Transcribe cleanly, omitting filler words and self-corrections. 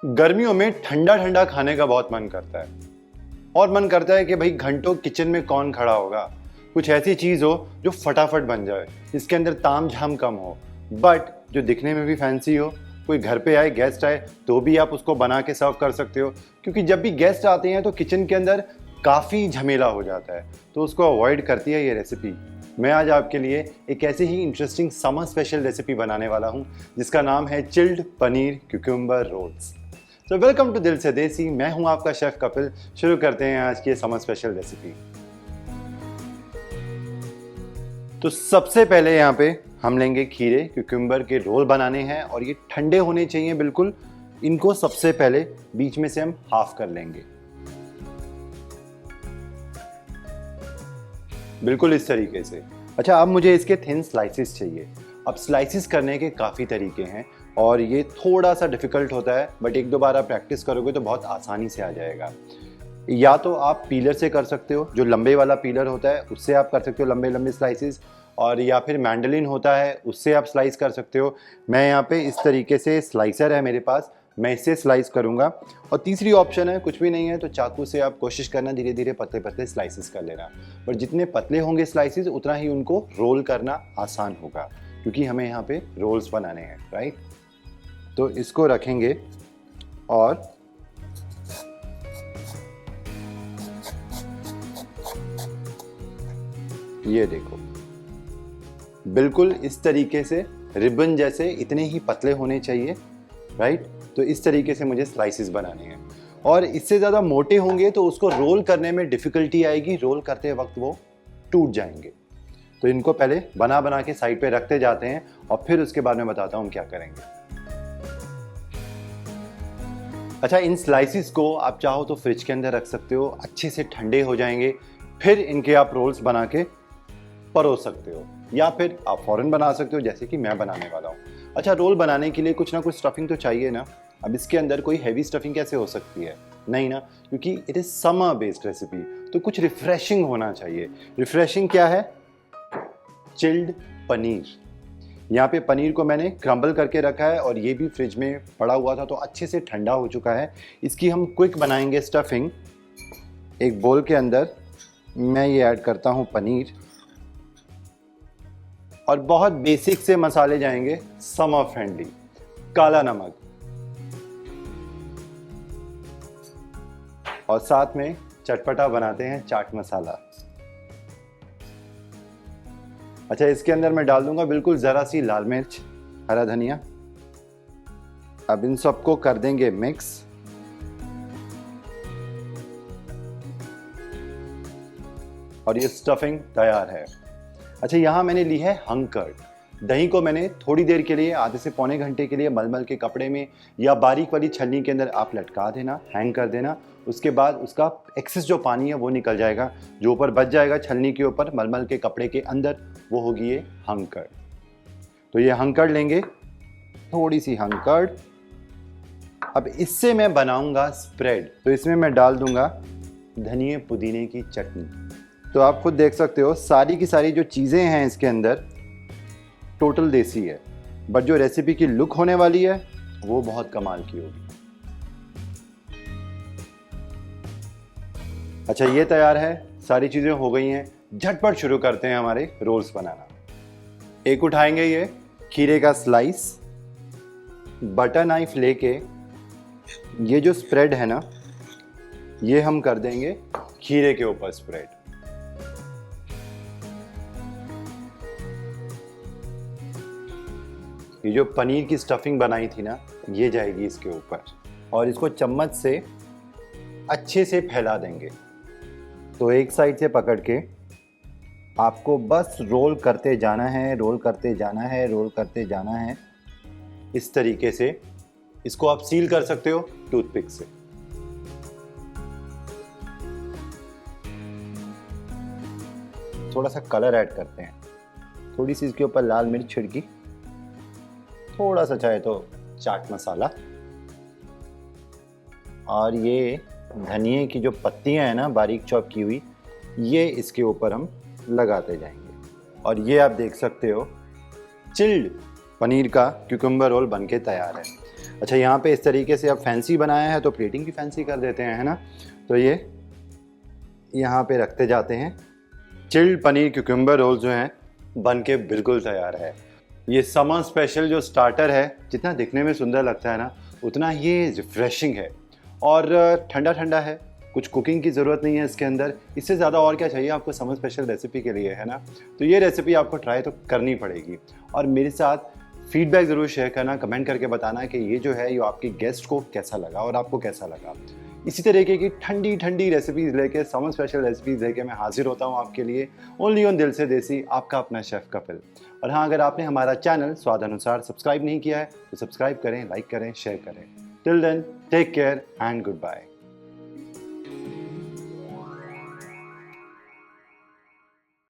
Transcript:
गर्मियों में ठंडा ठंडा खाने का बहुत मन करता है और मन करता है कि भाई घंटों किचन में कौन खड़ा होगा। कुछ ऐसी चीज़ हो जो फटाफट बन जाए, जिसके अंदर ताम झाम कम हो, बट जो दिखने में भी फैंसी हो। कोई घर पे आए, गेस्ट आए, तो भी आप उसको बना के सर्व कर सकते हो, क्योंकि जब भी गेस्ट आते हैं तो किचन के अंदर काफ़ी झमेला हो जाता है, तो उसको अवॉइड करती है ये रेसिपी। मैं आज आपके लिए एक ऐसी ही इंटरेस्टिंग समर स्पेशल रेसिपी बनाने वाला हूँ, जिसका नाम है चिल्ड पनीर क्यूकम्बर रोल्स। तो वेलकम टू दिल से देसी। मैं हूं आपका शेफ कपिल। शुरू करते हैं आज की समर स्पेशल रेसिपी। तो सबसे पहले यहाँ पे हम लेंगे खीरे। क्यूकम्बर के रोल बनाने हैं और ये ठंडे होने चाहिए बिल्कुल। इनको सबसे पहले बीच में से हम हाफ कर लेंगे, बिल्कुल इस तरीके से। अच्छा, अब मुझे इसके थिन स्लाइसिस चाहिए। अब स्लाइसिस करने के काफ़ी तरीके हैं और ये थोड़ा सा डिफ़िकल्ट होता है, बट एक दो बार आप प्रैक्टिस करोगे तो बहुत आसानी से आ जाएगा। या तो आप पीलर से कर सकते हो, जो लंबे वाला पीलर होता है उससे आप कर सकते हो लंबे लंबे स्लाइसिस, और या फिर मैंडलिन होता है उससे आप स्लाइस कर सकते हो। मैं यहाँ पे इस तरीके से स्लाइसर है मेरे पास, मैं इससे स्लाइस करूँगा। और तीसरी ऑप्शन है, कुछ भी नहीं है तो चाकू से आप कोशिश करना धीरे धीरे पतले पतले स्लाइसिस कर लेना। पर जितने पतले होंगे स्लाइसिस उतना ही उनको रोल करना आसान होगा, क्योंकि हमें यहाँ पे रोल्स बनाने हैं, राइट। तो इसको रखेंगे और ये देखो, बिल्कुल इस तरीके से रिबन जैसे इतने ही पतले होने चाहिए, राइट। तो इस तरीके से मुझे स्लाइसिस बनाने हैं, और इससे ज़्यादा मोटे होंगे तो उसको रोल करने में डिफ़िकल्टी आएगी, रोल करते वक्त वो टूट जाएंगे। तो इनको पहले बना बना के साइड पे रखते जाते हैं और फिर उसके बाद में बताता हूँ क्या करेंगे। अच्छा, इन स्लाइसिस को आप चाहो तो फ्रिज के अंदर रख सकते हो, अच्छे से ठंडे हो जाएंगे, फिर इनके आप रोल्स बना के परोस सकते हो, या फिर आप फ़ौरन बना सकते हो जैसे कि मैं बनाने वाला हूँ। अच्छा, रोल बनाने के लिए कुछ ना कुछ स्टफिंग तो चाहिए ना। अब इसके अंदर कोई हैवी स्टफिंग कैसे हो सकती है, नहीं ना, क्योंकि it is summer based recipe, तो कुछ रिफ्रेशिंग होना चाहिए। रिफ्रेशिंग क्या है? चिल्ड पनीर। यहाँ पे पनीर को मैंने क्रम्बल करके रखा है और ये भी फ्रिज में पड़ा हुआ था तो अच्छे से ठंडा हो चुका है। इसकी हम क्विक बनाएंगे स्टफिंग। एक बोल के अंदर मैं ये ऐड करता हूँ पनीर, और बहुत बेसिक से मसाले जाएंगे, समर फ्रेंडली। काला नमक, और साथ में चटपटा बनाते हैं चाट मसाला। अच्छा, इसके अंदर मैं डाल दूंगा बिल्कुल ज़रा सी लाल मिर्च, हरा धनिया। अब इन सबको कर देंगे मिक्स। और ये स्टफिंग तैयार है। अच्छा, यहाँ मैंने ली है हंग कर्ड। दही को मैंने थोड़ी देर के लिए, आधे से पौने घंटे के लिए मलमल के कपड़े में या बारीक वाली छलनी के अंदर आप लटका देना, हैंग कर देना। उसके बाद उसका एक्सेस जो पानी है वो निकल जाएगा, जो ऊपर बच जाएगा छलनी के ऊपर मलमल के कपड़े के अंदर, वो होगी ये हंग कर्ड। तो ये हंग कर्ड लेंगे, थोड़ी सी हंग कर्ड। अब इससे मैं बनाऊंगा स्प्रेड, तो इसमें मैं डाल दूंगा धनिए पुदीने की चटनी। तो आप खुद देख सकते हो सारी की सारी जो चीज़ें हैं इसके अंदर टोटल देसी है, बट जो रेसिपी की लुक होने वाली है वो बहुत कमाल की होगी। अच्छा, ये तैयार है, सारी चीज़ें हो गई हैं। झटपट शुरू करते हैं हमारे रोल्स बनाना। एक उठाएंगे ये खीरे का स्लाइस, बटर नाइफ लेके ये जो स्प्रेड है ना, ये हम कर देंगे खीरे के ऊपर स्प्रेड। ये जो पनीर की स्टफिंग बनाई थी ना, ये जाएगी इसके ऊपर, और इसको चम्मच से अच्छे से फैला देंगे। तो एक साइड से पकड़ के आपको बस रोल करते जाना है, रोल करते जाना है, रोल करते जाना है। इस तरीके से इसको आप सील कर सकते हो टूथपिक से। थोड़ा सा कलर ऐड करते हैं, थोड़ी सी इसके ऊपर लाल मिर्च छिड़की, थोड़ा सा चाहे तो चाट मसाला, और ये धनिए की जो पत्तियां हैं ना बारीक चॉप की हुई, ये इसके ऊपर हम लगाते जाएंगे। और ये आप देख सकते हो चिल्ड पनीर का क्यूकम्बर रोल बनके तैयार है। अच्छा, यहाँ पे इस तरीके से अब फैंसी बनाया है तो प्लेटिंग भी फैंसी कर देते हैं, है ना। तो ये यहाँ पे रखते जाते हैं। चिल्ड पनीर क्यूकम्बर रोल जो हैं बन के बिल्कुल तैयार है। ये समर स्पेशल जो स्टार्टर है, जितना दिखने में सुंदर लगता है ना, उतना ये रिफ्रेशिंग है और ठंडा ठंडा है। कुछ कुकिंग की ज़रूरत नहीं है इसके अंदर। इससे ज़्यादा और क्या चाहिए आपको समर स्पेशल रेसिपी के लिए, है ना। तो ये रेसिपी आपको ट्राई तो करनी पड़ेगी और मेरे साथ फीडबैक ज़रूर शेयर करना, कमेंट करके बताना कि ये जो है ये आपके गेस्ट को कैसा लगा और आपको कैसा लगा। इसी तरीके की ठंडी ठंडी रेसिपीज़ लेके, समर स्पेशल रेसिपीज़ लेके मैं हाजिर होता हूँ आपके लिए, ओनली ऑन दिल से देसी, आपका अपना शेफ़ कपिल। और हाँ, अगर आपने हमारा चैनल स्वाद अनुसार सब्सक्राइब नहीं किया है तो सब्सक्राइब करें, लाइक करें, शेयर करें। Till then, take care and good bye.